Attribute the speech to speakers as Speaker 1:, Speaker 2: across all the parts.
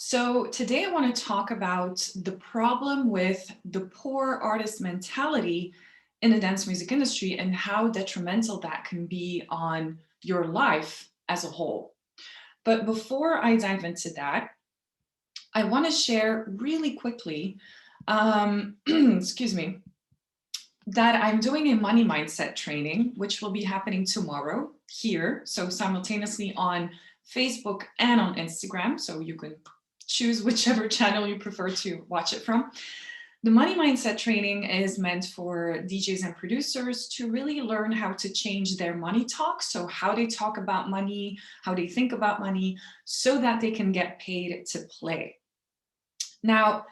Speaker 1: So today I want to talk about the problem with the poor artist mentality in the dance music industry and how detrimental that can be on your life as a whole. But before I dive into that, I want to share really quickly, excuse me, that I'm doing a money mindset training, which will be happening tomorrow here. So simultaneously on Facebook and on Instagram. So you can choose whichever channel you prefer to watch it from. The money mindset training is meant for DJs and producers to really learn how to change their money talk. So how they talk about money, how they think about money, so that they can get paid to play. Now,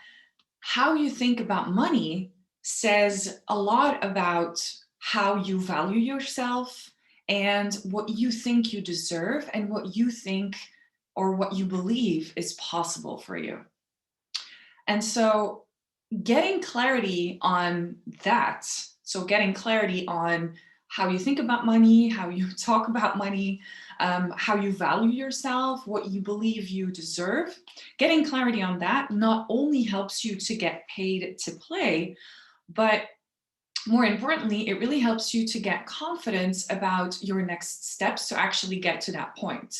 Speaker 1: how you think about money says a lot about how you value yourself and what you think you deserve and what you think or what you believe is possible for you. And so getting clarity on that, so getting clarity on how you think about money, how you talk about money, how you value yourself, what you believe you deserve, getting clarity on that not only helps you to get paid to play, but more importantly, it really helps you to get confidence about your next steps to actually get to that point.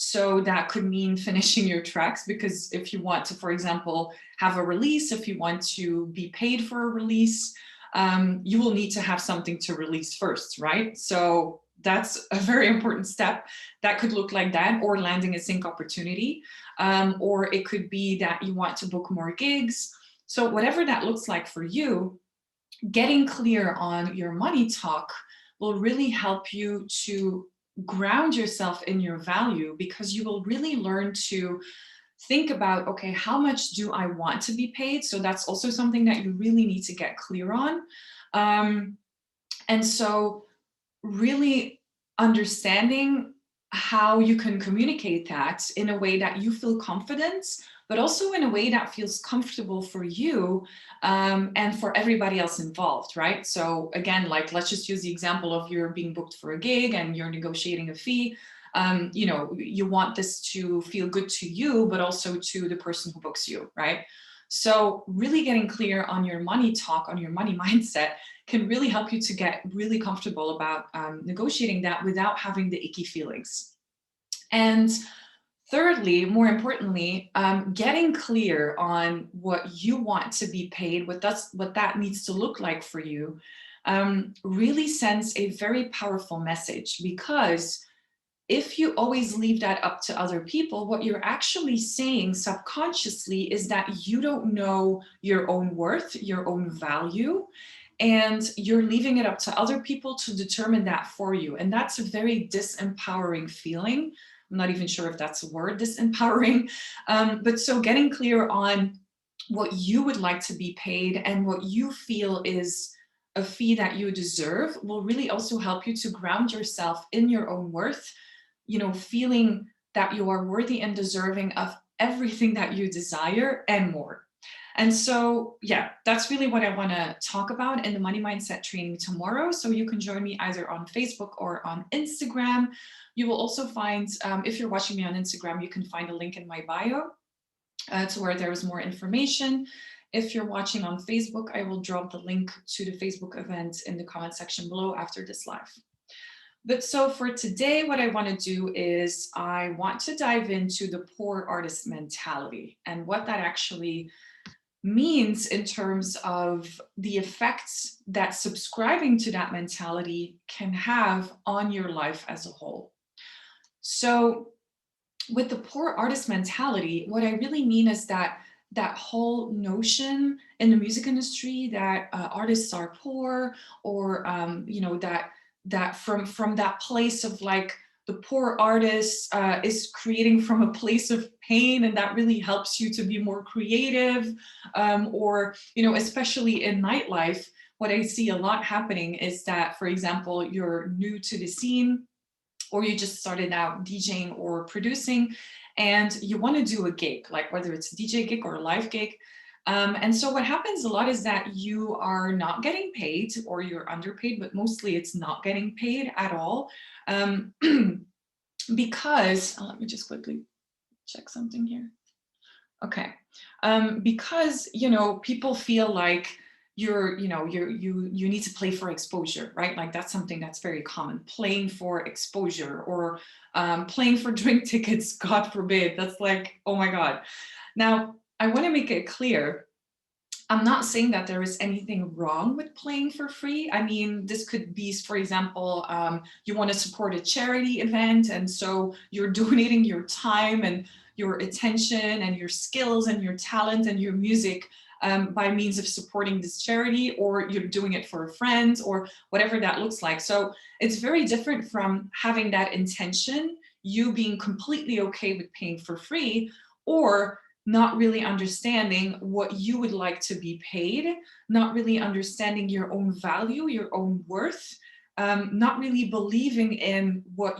Speaker 1: So that could mean finishing your tracks, because if you want to, for example, have a release, if you want to be paid for a release, you will need to have something to release first, right? So that's a very important step. That could look like that, or landing a sync opportunity, or it could be that you want to book more gigs. So whatever that looks like for you, getting clear on your money talk will really help you to ground yourself in your value, because you will really learn to think about, okay, how much do I want to be paid? So that's also something that you really need to get clear on. And so really understanding how you can communicate that in a way that you feel confident, but also in a way that feels comfortable for you, and for everybody else involved, right? So again, like, let's just use the example of you're being booked for a gig and you're negotiating a fee. You want this to feel good to you, but also to the person who books you, right? So really getting clear on your money talk, on your money mindset, can really help you to get really comfortable about negotiating that without having the icky feelings. And thirdly, more importantly, getting clear on what you want to be paid, what that needs to look like for you, really sends a very powerful message. Because if you always leave that up to other people, what you're actually saying subconsciously is that you don't know your own worth, your own value, and you're leaving it up to other people to determine that for you. And that's a very disempowering feeling. I'm not even sure if that's a word, disempowering. But so getting clear on what you would like to be paid and what you feel is a fee that you deserve will really also help you to ground yourself in your own worth, feeling that you are worthy and deserving of everything that you desire and more. And so, yeah, that's really what I want to talk about in the money mindset training tomorrow. So you can join me either on Facebook or on Instagram. You will also find, if you're watching me on Instagram, you can find a link in my bio to where there is more information. If you're watching on Facebook, I will drop the link to the Facebook event in the comment section below after this live. But so for today, what I want to do is I want to dive into the poor artist mentality and what that actually means in terms of the effects that subscribing to that mentality can have on your life as a whole. So with the poor artist mentality, what I really mean is that whole notion in the music industry that artists are poor, or that from that place of like the poor artist is creating from a place of pain, and that really helps you to be more creative, or especially in nightlife, what I see a lot happening is that, for example, you're new to the scene, or you just started out DJing or producing, and you want to do a gig, like whether it's a DJ gig or a live gig. And so what happens a lot is that you are not getting paid, or you're underpaid, but mostly it's not getting paid at all. Because, let me just quickly check something here. Okay. Because, people feel like you need to play for exposure, right? Like that's something that's very common, playing for exposure, or playing for drink tickets, God forbid. That's like, oh my God. Now, I want to make it clear, I'm not saying that there is anything wrong with playing for free. I mean, this could be, for example, you want to support a charity event, and so you're donating your time and your attention and your skills and your talent and your music by means of supporting this charity, or you're doing it for a friend, or whatever that looks like. So it's very different from having that intention, you being completely okay with paying for free, or not really understanding what you would like to be paid, not really understanding your own value, your own worth, not really believing in what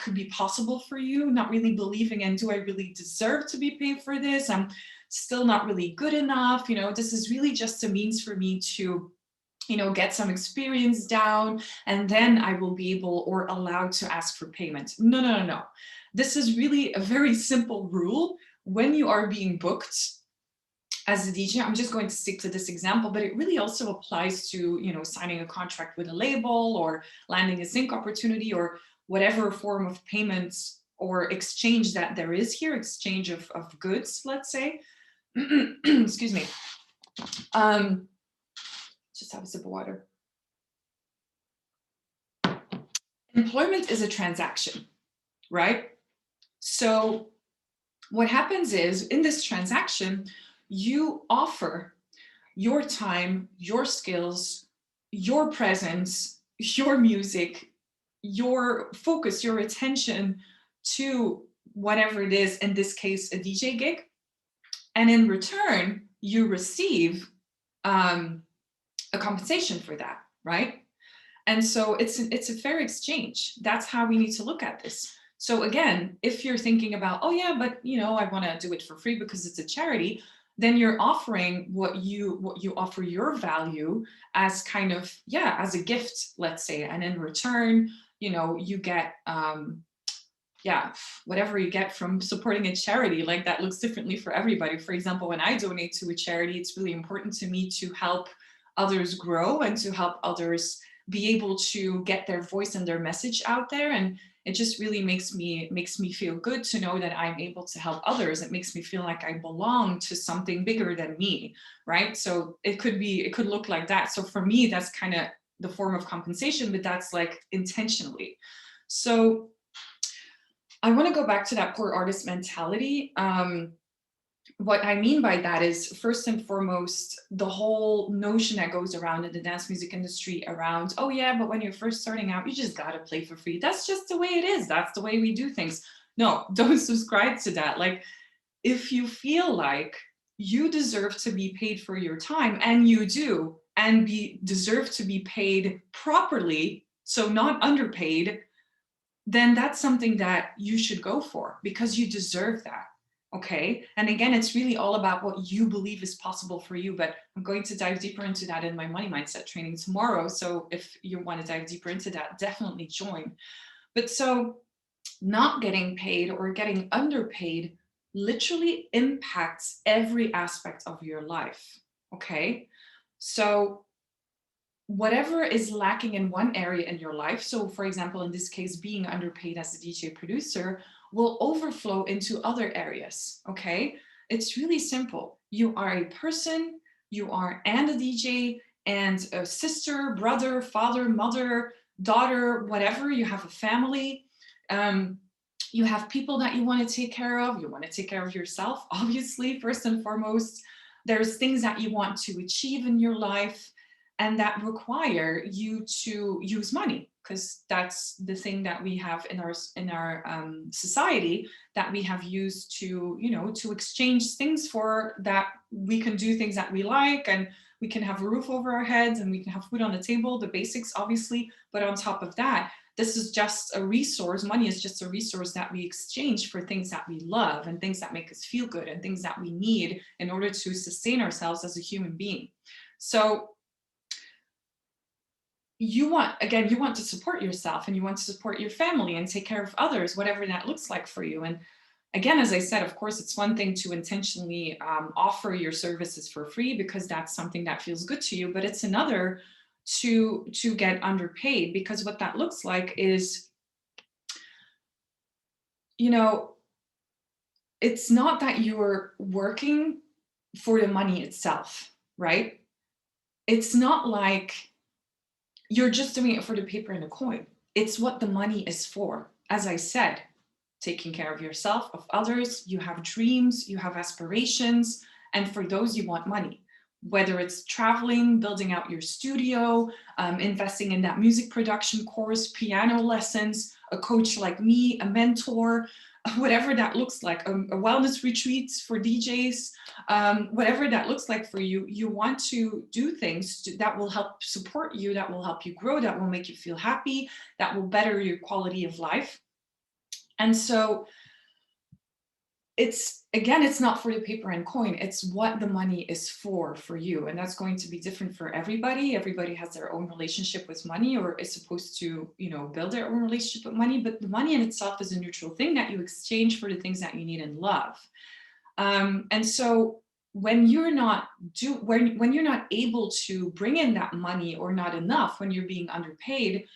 Speaker 1: could be possible for you, not really believing in, do I really deserve to be paid for this? I'm still not really good enough. This is really just a means for me to get some experience down, and then I will be able or allowed to ask for payment. No, no, no, no. This is really a very simple rule. When you are being booked as a DJ, I'm just going to stick to this example, but it really also applies to, signing a contract with a label, or landing a sync opportunity, or whatever form of payments or exchange that there is here, exchange of goods, let's say. Excuse me. Just have a sip of water. Employment is a transaction, right? So what happens is, in this transaction, you offer your time, your skills, your presence, your music, your focus, your attention to whatever it is, in this case, a DJ gig. And in return, you receive a compensation for that, right? And so it's a fair exchange. That's how we need to look at this. So again, if you're thinking about, oh yeah, but I want to do it for free because it's a charity, then you're offering what you offer your value as kind of, yeah, as a gift, let's say. And in return, you get yeah, whatever you get from supporting a charity. Like, that looks differently for everybody. For example, when I donate to a charity, it's really important to me to help others grow and to help others be able to get their voice and their message out there. And it just really makes me feel good to know that I'm able to help others. It makes me feel like I belong to something bigger than me, right? So it could look like that. So for me, that's kind of the form of compensation, but that's like intentionally. So I want to go back to that poor artist mentality. What I mean by that is, first and foremost, the whole notion that goes around in the dance music industry around, oh yeah, but when you're first starting out, you just got to play for free. That's just the way it is. That's the way we do things. No, don't subscribe to that. Like, if you feel like you deserve to be paid for your time, and you do, and deserve to be paid properly, so not underpaid, then that's something that you should go for, because you deserve that. Okay. And again, it's really all about what you believe is possible for you. But I'm going to dive deeper into that in my money mindset training tomorrow. So if you want to dive deeper into that, definitely join. But so, not getting paid or getting underpaid literally impacts every aspect of your life. Okay. So whatever is lacking in one area in your life, so for example, in this case, being underpaid as a DJ producer, will overflow into other areas. Okay. It's really simple. You are a person, you are and a DJ, and a sister, brother, father, mother, daughter, whatever. You have a family. Um, you have people that you want to take care of. You want to take care of yourself, obviously, first and foremost. There's things that you want to achieve in your life, and that require you to use money, because that's the thing that we have in our society, that we have used to to exchange things for, that we can do things that we like, and we can have a roof over our heads, and we can have food on the table, the basics, obviously. But on top of that, this is just a resource. Money is just a resource that we exchange for things that we love, and things that make us feel good, and things that we need in order to sustain ourselves as a human being. So you want to support yourself, and you want to support your family and take care of others, whatever that looks like for you. And again, as I said, of course, it's one thing to intentionally offer your services for free because that's something that feels good to you, but it's another to get underpaid, because what that looks like is, you know, it's not that you're working for the money itself, right? It's not like you're just doing it for the paper and the coin. It's what the money is for. As I said, taking care of yourself, of others, you have dreams, you have aspirations, and for those you want money. Whether it's traveling, building out your studio, investing in that music production course, piano lessons, a coach like me, a mentor, whatever that looks like, a wellness retreats for DJs, whatever that looks like for you, you want to do things that will help support you, that will help you grow, that will make you feel happy, that will better your quality of life. And so it's, again, it's not for the paper and coin, it's what the money is for you. And that's going to be different for everybody. Everybody has their own relationship with money, or is supposed to, build their own relationship with money. But the money in itself is a neutral thing that you exchange for the things that you need and love. And so when you're not when you're not able to bring in that money, or not enough, when you're being underpaid,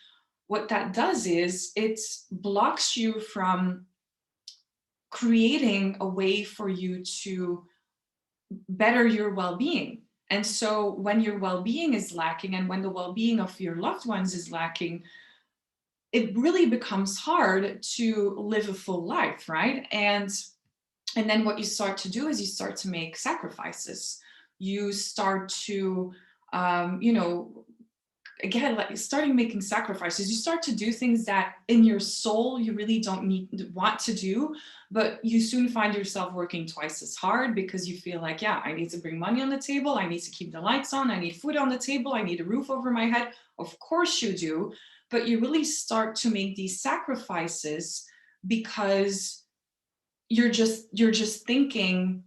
Speaker 1: what that does is it blocks you from creating a way for you to better your well-being. And so when your well-being is lacking, and when the well-being of your loved ones is lacking, it really becomes hard to live a full life, right? And then what you start to do is you start to make sacrifices. You start to again, like starting making sacrifices, you start to do things that in your soul you really don't want to do, but you soon find yourself working twice as hard because you feel like, yeah, I need to bring money on the table, I need to keep the lights on, I need food on the table, I need a roof over my head. Of course you do, but you really start to make these sacrifices because you're just thinking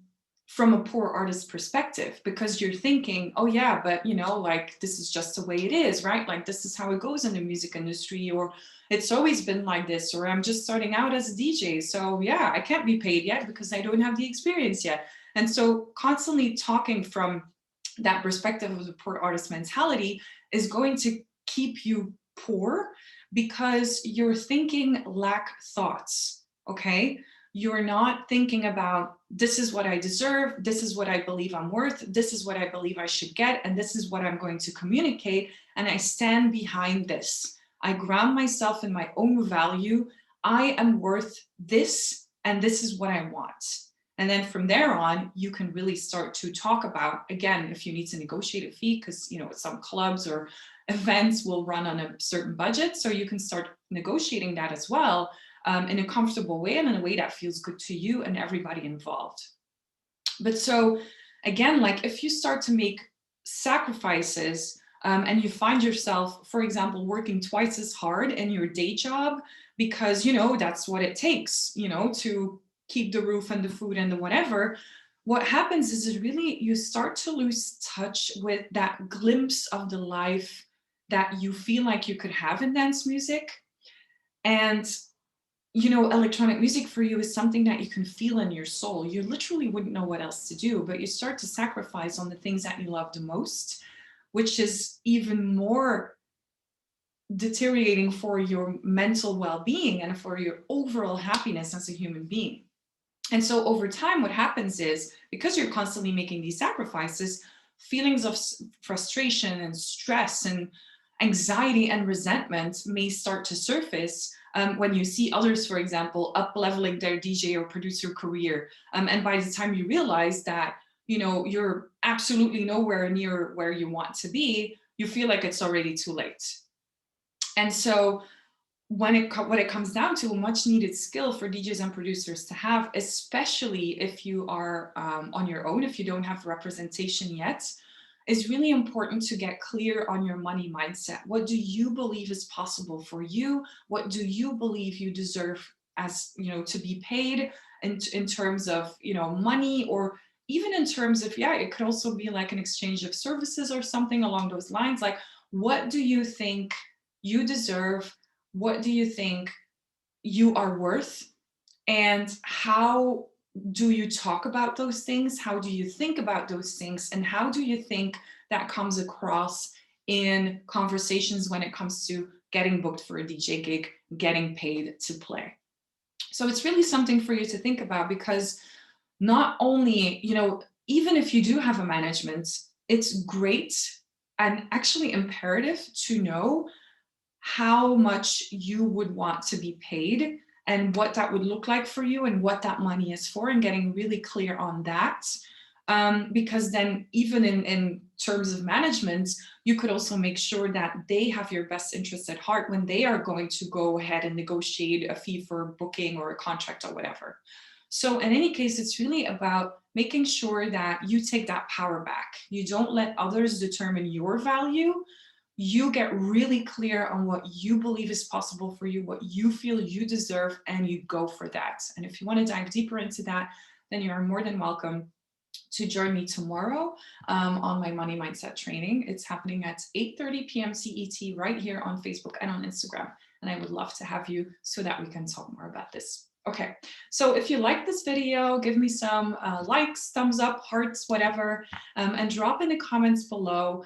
Speaker 1: from a poor artist perspective, because you're thinking, oh yeah, but like, this is just the way it is, right? Like, this is how it goes in the music industry, or it's always been like this, or I'm just starting out as a DJ, so yeah, I can't be paid yet because I don't have the experience yet. And so constantly talking from that perspective of the poor artist mentality is going to keep you poor, because you're thinking lack thoughts. Okay, you're not thinking about, this is what I deserve, this is what I believe I'm worth, this is what I believe I should get, and this is what I'm going to communicate, and I stand behind this. I ground myself in my own value. I am worth this, and this is what I want. And then from there on, you can really start to talk about, again, if you need to negotiate a fee, because some clubs or events will run on a certain budget, so you can start negotiating that as well, in a comfortable way, and in a way that feels good to you and everybody involved. But so again, like, if you start to make sacrifices, and you find yourself, for example, working twice as hard in your day job because that's what it takes, to keep the roof and the food and the whatever, what happens is really you start to lose touch with that glimpse of the life that you feel like you could have in dance music. And electronic music for you is something that you can feel in your soul. You literally wouldn't know what else to do, but you start to sacrifice on the things that you love the most, which is even more deteriorating for your mental well-being and for your overall happiness as a human being. And so over time, what happens is, because you're constantly making these sacrifices, feelings of frustration and stress and anxiety and resentment may start to surface, when you see others, for example, up leveling their DJ or producer career. And by the time you realize that, you're absolutely nowhere near where you want to be, you feel like it's already too late. And so what it comes down to, a much needed skill for DJs and producers to have, especially if you are on your own, if you don't have representation yet, is really important to get clear on your money mindset. What do you believe is possible for you? What do you believe you deserve as, to be paid in terms of, money, or even in terms of, yeah, it could also be like an exchange of services or something along those lines. Like, what do you think you deserve? What do you think you are worth? And how do you talk about those things? How do you think about those things? And how do you think that comes across in conversations when it comes to getting booked for a DJ gig, getting paid to play? So it's really something for you to think about, because not only, even if you do have a management, it's great and actually imperative to know how much you would want to be paid and what that would look like for you and what that money is for, and getting really clear on that. Because then, even in terms of management, you could also make sure that they have your best interests at heart when they are going to go ahead and negotiate a fee for booking or a contract or whatever. So in any case, it's really about making sure that you take that power back. You don't let others determine your value. You get really clear on what you believe is possible for you, what you feel you deserve, and you go for that. And if you want to dive deeper into that, then you are more than welcome to join me tomorrow on my money mindset training. It's happening at 8:30 p.m. CET right here on Facebook and on Instagram. And I would love to have you so that we can talk more about this. Okay, so if you like this video, give me some likes, thumbs up, hearts, whatever, and drop in the comments below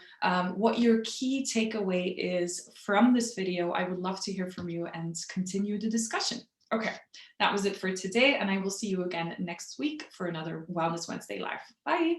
Speaker 1: what your key takeaway is from this video. I would love to hear from you and continue the discussion. Okay, that was it for today, and I will see you again next week for another Wellness Wednesday Live. Bye.